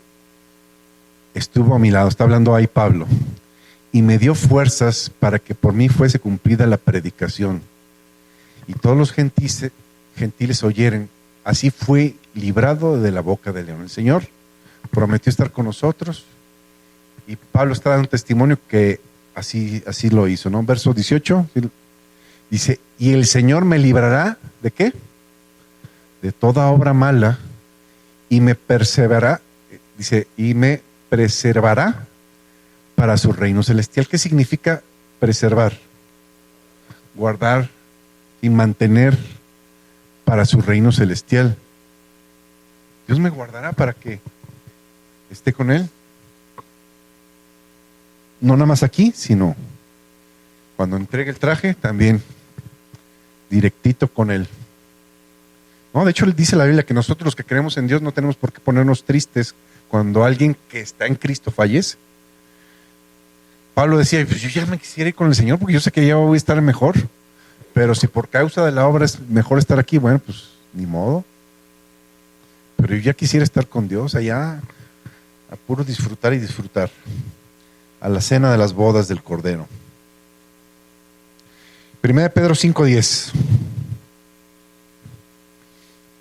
estuvo a mi lado, está hablando ahí Pablo, y me dio fuerzas para que por mí fuese cumplida la predicación. Y todos los gentiles oyeren. Así fui librado de la boca del león. El Señor prometió estar con nosotros y Pablo está dando testimonio que así lo hizo, ¿no? Verso 18 dice, y el Señor me librará ¿de qué? De toda obra mala y me perseverará, dice, y me preservará para su reino celestial. ¿Qué significa preservar? Guardar y mantener para su reino celestial. Dios me guardará para que esté con Él. No nada más aquí, sino cuando entregue el traje, también directito con Él. No, de hecho, dice la Biblia que nosotros los que creemos en Dios no tenemos por qué ponernos tristes cuando alguien que está en Cristo fallece. Pablo decía, pues yo ya me quisiera ir con el Señor porque yo sé que ya voy a estar mejor. Pero si por causa de la obra es mejor estar aquí, bueno, pues ni modo. Pero yo ya quisiera estar con Dios allá, a puro disfrutar y disfrutar. A la cena de las bodas del Cordero. Primera de Pedro 5:10.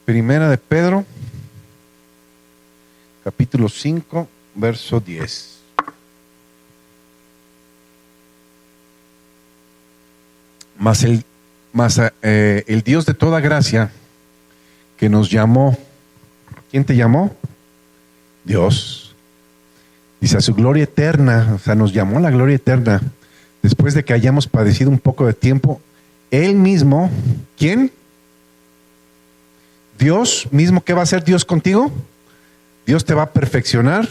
Primera de Pedro, capítulo 5, verso 10. Mas el Dios de toda gracia que nos llamó, ¿quién te llamó? Dios. Dice a su gloria eterna, o sea, nos llamó a la gloria eterna, después de que hayamos padecido un poco de tiempo, Él mismo, ¿quién? Dios mismo. ¿Qué va a hacer Dios contigo? Dios te va a perfeccionar,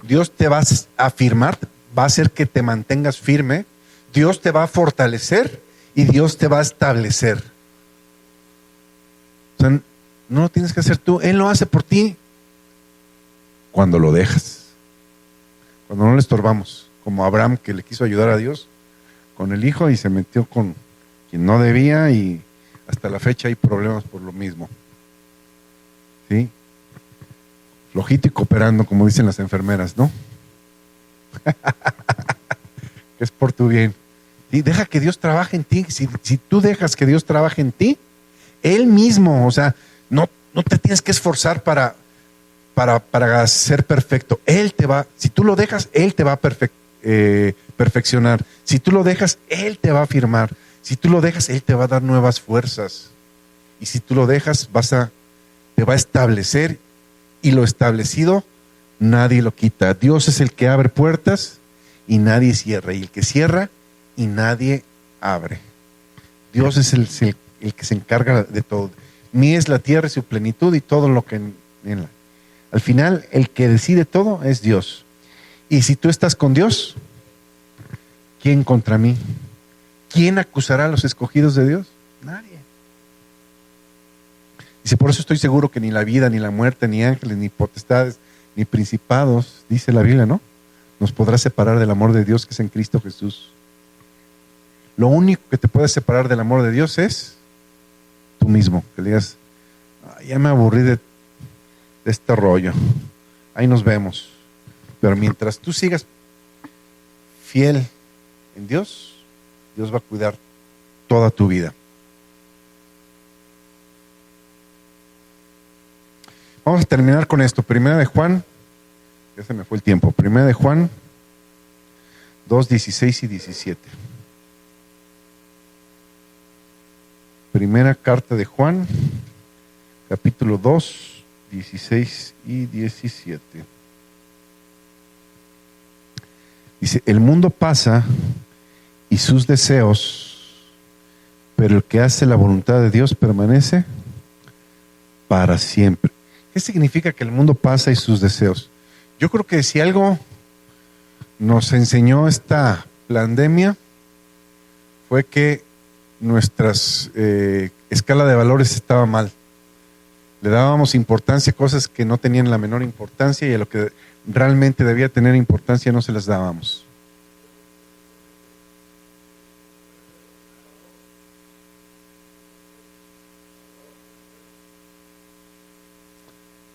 Dios te va a afirmar, va a hacer que te mantengas firme, Dios te va a fortalecer y Dios te va a establecer. O sea, no lo tienes que hacer tú, Él lo hace por ti cuando lo dejas, cuando no le estorbamos, como Abraham, que le quiso ayudar a Dios con el hijo y se metió con quien no debía, y hasta la fecha hay problemas por lo mismo. ¿Sí? Flojito y cooperando, como dicen las enfermeras, ¿no? Es por tu bien. Y deja que Dios trabaje en ti. Si tú dejas que Dios trabaje en ti, Él mismo, o sea, no te tienes que esforzar para ser perfecto. Él te va, si tú lo dejas, Él te va a perfeccionar. Si tú lo dejas, Él te va a afirmar. Si tú lo dejas, Él te va a dar nuevas fuerzas. Y si tú lo dejas, te va a establecer, y lo establecido nadie lo quita. Dios es el que abre puertas y nadie cierra, y el que cierra y nadie abre. Dios es el que se encarga de todo. Mía es la tierra y su plenitud y todo lo que al final el que decide todo es Dios. Y si tú estás con Dios, ¿quién contra mí? ¿Quién acusará a los escogidos de Dios? Nadie. Dice, por eso estoy seguro que ni la vida, ni la muerte, ni ángeles, ni potestades, ni principados, dice la Biblia, ¿no?, nos podrá separar del amor de Dios que es en Cristo Jesús. Lo único que te puede separar del amor de Dios es tú mismo. Que le digas, ya me aburrí de este rollo, ahí nos vemos. Pero mientras tú sigas fiel en Dios, Dios va a cuidar toda tu vida. Vamos a terminar con esto. Primera de Juan, ya se me fue el tiempo. Primera de Juan 2:16 y 17. Primera carta de Juan, capítulo 2, 16 y 17. Dice, el mundo pasa y sus deseos, pero el que hace la voluntad de Dios permanece para siempre. ¿Qué significa que el mundo pasa y sus deseos? Yo creo que si algo nos enseñó esta pandemia fue que nuestras escala de valores estaba mal. Le dábamos importancia a cosas que no tenían la menor importancia y a lo que realmente debía tener importancia no se las dábamos.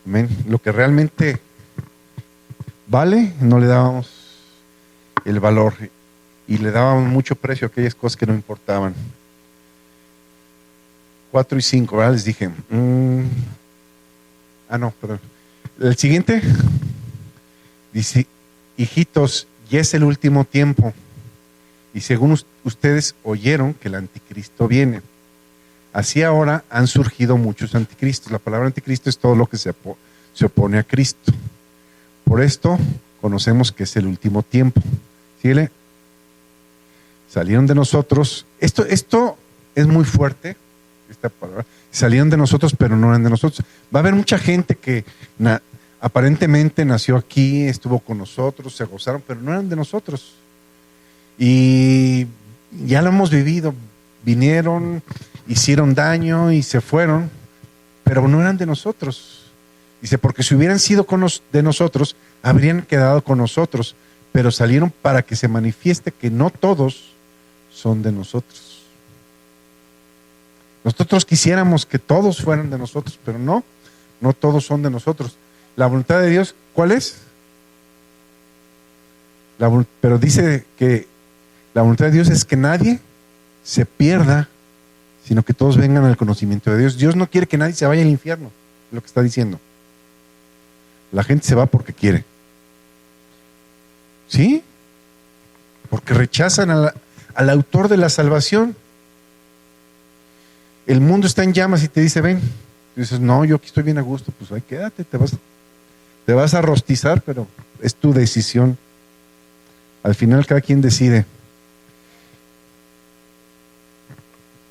Amén. Lo que realmente vale, no le dábamos el valor y le dábamos mucho precio a aquellas cosas que no importaban. 4 y 5, ¿verdad? Les dije. No, perdón. El siguiente dice: hijitos, ya es el último tiempo. Y según ustedes oyeron que el anticristo viene. Así ahora han surgido muchos anticristos. La palabra anticristo es todo lo que se opone a Cristo. Por esto conocemos que es el último tiempo. Síguele. Salieron de nosotros. Esto es muy fuerte, esta palabra. Salieron de nosotros, pero no eran de nosotros. Va a haber mucha gente que aparentemente nació aquí, estuvo con nosotros, se gozaron, pero no eran de nosotros. Y ya lo hemos vivido. Vinieron, hicieron daño y se fueron, pero no eran de nosotros. Dice, porque si hubieran sido de nosotros, habrían quedado con nosotros, pero salieron para que se manifieste que no todos son de nosotros. Nosotros quisiéramos que todos fueran de nosotros, pero no todos son de nosotros. La voluntad de Dios, ¿cuál es? Pero dice que la voluntad de Dios es que nadie se pierda, sino que todos vengan al conocimiento de Dios. Dios no quiere que nadie se vaya al infierno, es lo que está diciendo. La gente se va porque quiere. ¿Sí? Porque rechazan al autor de la salvación. El mundo está en llamas y te dice, ven. Y dices, no, yo aquí estoy bien a gusto. Pues ahí quédate, te vas a rostizar, pero es tu decisión. Al final cada quien decide.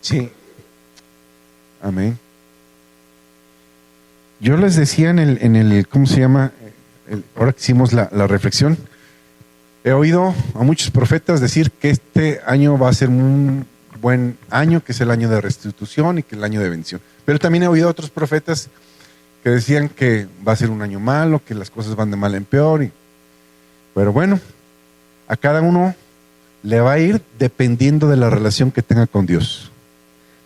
Sí. Amén. Yo les decía en el ¿cómo se llama? Ahora que hicimos la reflexión, he oído a muchos profetas decir que este año va a ser un buen año, que es el año de restitución y que es el año de bendición. Pero también he oído a otros profetas que decían que va a ser un año malo, que las cosas van de mal en peor. Pero bueno, a cada uno le va a ir dependiendo de la relación que tenga con Dios.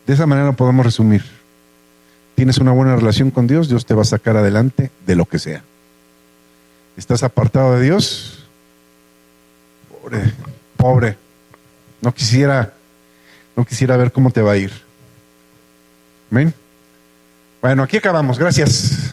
De esa manera lo podemos resumir. Tienes una buena relación con Dios, Dios te va a sacar adelante de lo que sea. ¿Estás apartado de Dios? Pobre. No quisiera ver cómo te va a ir. ¿Amén? Bueno, aquí acabamos. Gracias.